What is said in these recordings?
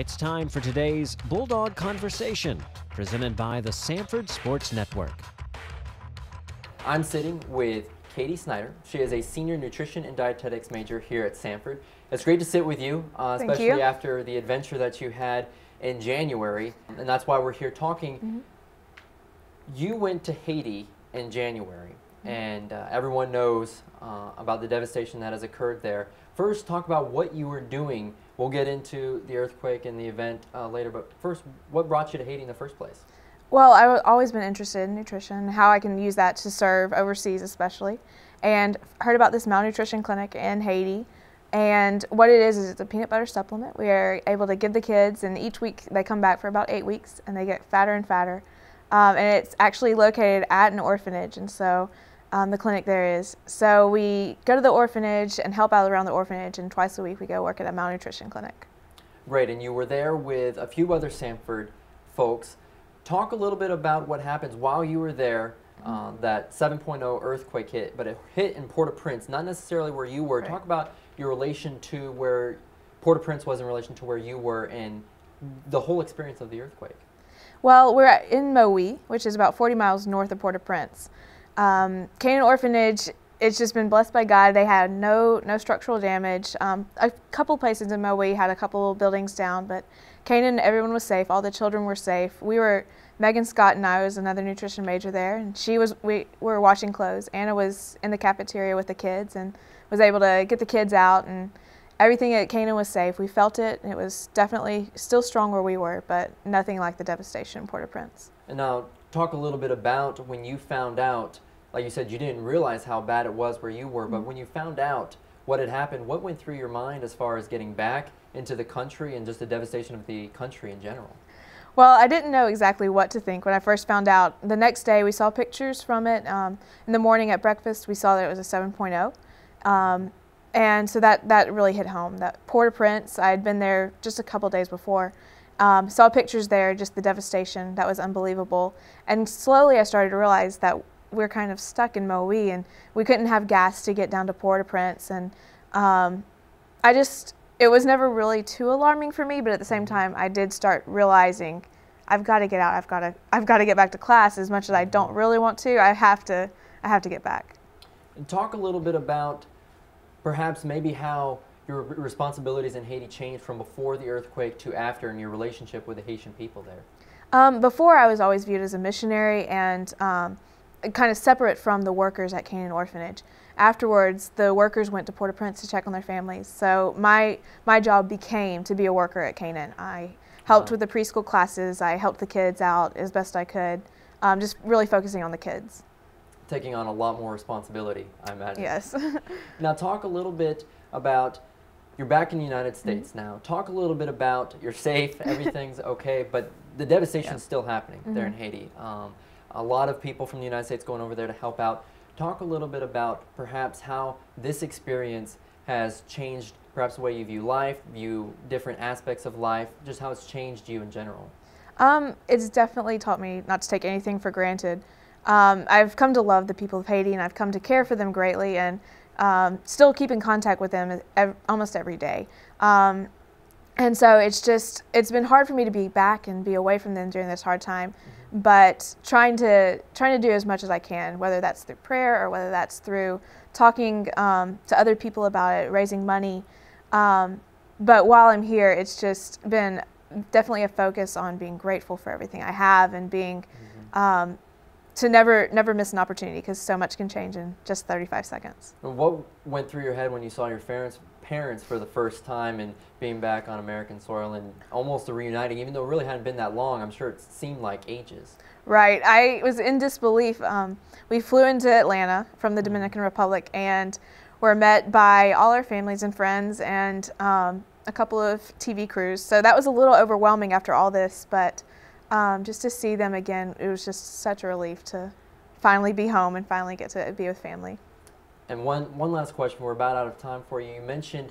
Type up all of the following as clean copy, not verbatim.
It's time for today's Bulldog Conversation, presented by the Samford Sports Network. I'm sitting with Katie Snider. She is a senior nutrition and dietetics major here at Samford. It's great to sit with you, especially after the adventure that you had in January, and that's why we're here talking. You went to Haiti in January, and everyone knows about the devastation that has occurred there. First, talk about what you were doing. We'll get into the earthquake and the event later, but first, what brought you to Haiti in the first place? Well, I've always been interested in nutrition, how I can use that to serve overseas especially, and heard about this malnutrition clinic in Haiti. And what it is it's a peanut butter supplement. We are able to give the kids, and each week they come back for about 8 weeks, and they get fatter and fatter. And it's actually located at an orphanage, and so the clinic there is. So we go to the orphanage and help out around the orphanage, and twice a week we go work at a malnutrition clinic. Right, and you were there with a few other Samford folks. Talk a little bit about what happens while you were there. That 7.0 earthquake hit, but it hit in Port-au-Prince, not necessarily where you were. Right. Talk about your relation to where Port-au-Prince was in relation to where you were and the whole experience of the earthquake. Well, we're in Maui, which is about 40 miles north of Port-au-Prince. Canaan Orphanage, it's just been blessed by God. They had no structural damage. A couple places in Maui had a couple buildings down, but Canaan, everyone was safe. All the children were safe. Megan Scott and I was another nutrition major there, and we were washing clothes. Anna was in the cafeteria with the kids and was able to get the kids out, and everything at Canaan was safe. We felt it, and it was definitely still strong where we were, but nothing like the devastation in Port-au-Prince. And now talk a little bit about when you found out. Like you said, you didn't realize how bad it was where you were, but when you found out what had happened, what went through your mind as far as getting back into the country and just the devastation of the country in general? Well, I didn't know exactly what to think when I first found out. The next day we saw pictures from it. In the morning at breakfast we saw that it was a 7.0. And so that really hit home. That Port-au-Prince, I had been there just a couple days before. Saw pictures there, just the devastation. That was unbelievable. And slowly I started to realize that we're kind of stuck in Maui, and we couldn't have gas to get down to Port-au-Prince. And it was never really too alarming for me, but at the same time I did start realizing I've got to get out. I've got to get back to class. As much as I don't really want to, I have to get back. And talk a little bit about perhaps maybe how your responsibilities in Haiti changed from before the earthquake to after, and your relationship with the Haitian people there. Before, I was always viewed as a missionary and kind of separate from the workers at Canaan Orphanage. Afterwards, the workers went to Port-au-Prince to check on their families. So my job became to be a worker at Canaan. I helped with the preschool classes. I helped the kids out as best I could, just really focusing on the kids. Taking on a lot more responsibility, I imagine. Yes. Now talk a little bit about, you're back in the United States now. Talk a little bit about, you're safe, everything's okay, but the devastation is still happening there in Haiti. A lot of people from the United States going over there to help out. Talk a little bit about perhaps how this experience has changed perhaps the way you view life, view different aspects of life, just how it's changed you in general. It's definitely taught me not to take anything for granted. I've come to love the people of Haiti, and I've come to care for them greatly, and still keep in contact with them almost every day. And so it's been hard for me to be back and be away from them during this hard time, but trying to do as much as I can, whether that's through prayer or whether that's through talking to other people about it, raising money. But while I'm here, it's just been definitely a focus on being grateful for everything I have, and being to never miss an opportunity, because so much can change in just 35 seconds. What went through your head when you saw your parents for the first time and being back on American soil and almost reuniting, even though it really hadn't been that long? I'm sure it seemed like ages. Right. I was in disbelief. We flew into Atlanta from the Dominican Republic and were met by all our families and friends and a couple of TV crews. So that was a little overwhelming after all this, but just to see them again, it was just such a relief to finally be home and finally get to be with family. And one last question, we're about out of time for you. You mentioned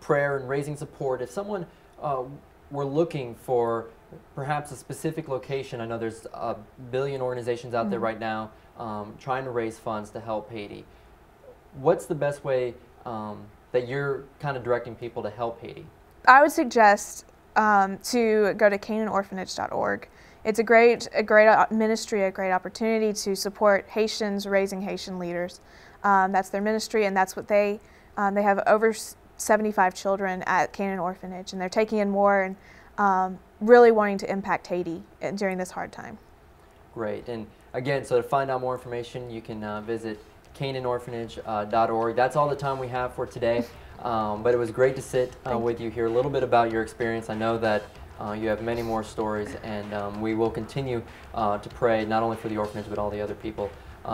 prayer and raising support. If someone were looking for perhaps a specific location, I know there's a billion organizations out there right now trying to raise funds to help Haiti. What's the best way that you're kind of directing people to help Haiti? I would suggest to go to CanaanOrphanage.org. It's a great ministry, a great opportunity to support Haitians raising Haitian leaders. That's their ministry, and that's what they have over 75 children at Canaan Orphanage, and they're taking in more and really wanting to impact Haiti during this hard time. Great. And again, so to find out more information, you can visit CanaanOrphanage.org. That's all the time we have for today, but it was great to sit with you, hear a little bit about your experience. I know that you have many more stories, and we will continue to pray not only for the orphanage, but all the other people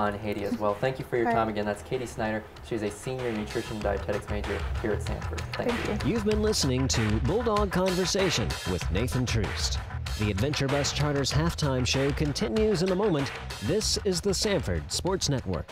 in Haiti as well. Thank you for your time again. That's Katie Snider. She's a senior nutrition dietetics major here at Samford. Thank you. You've been listening to Bulldog Conversation with Nathan Troost. The Adventure Bus Charters halftime show continues in a moment. This is the Samford Sports Network.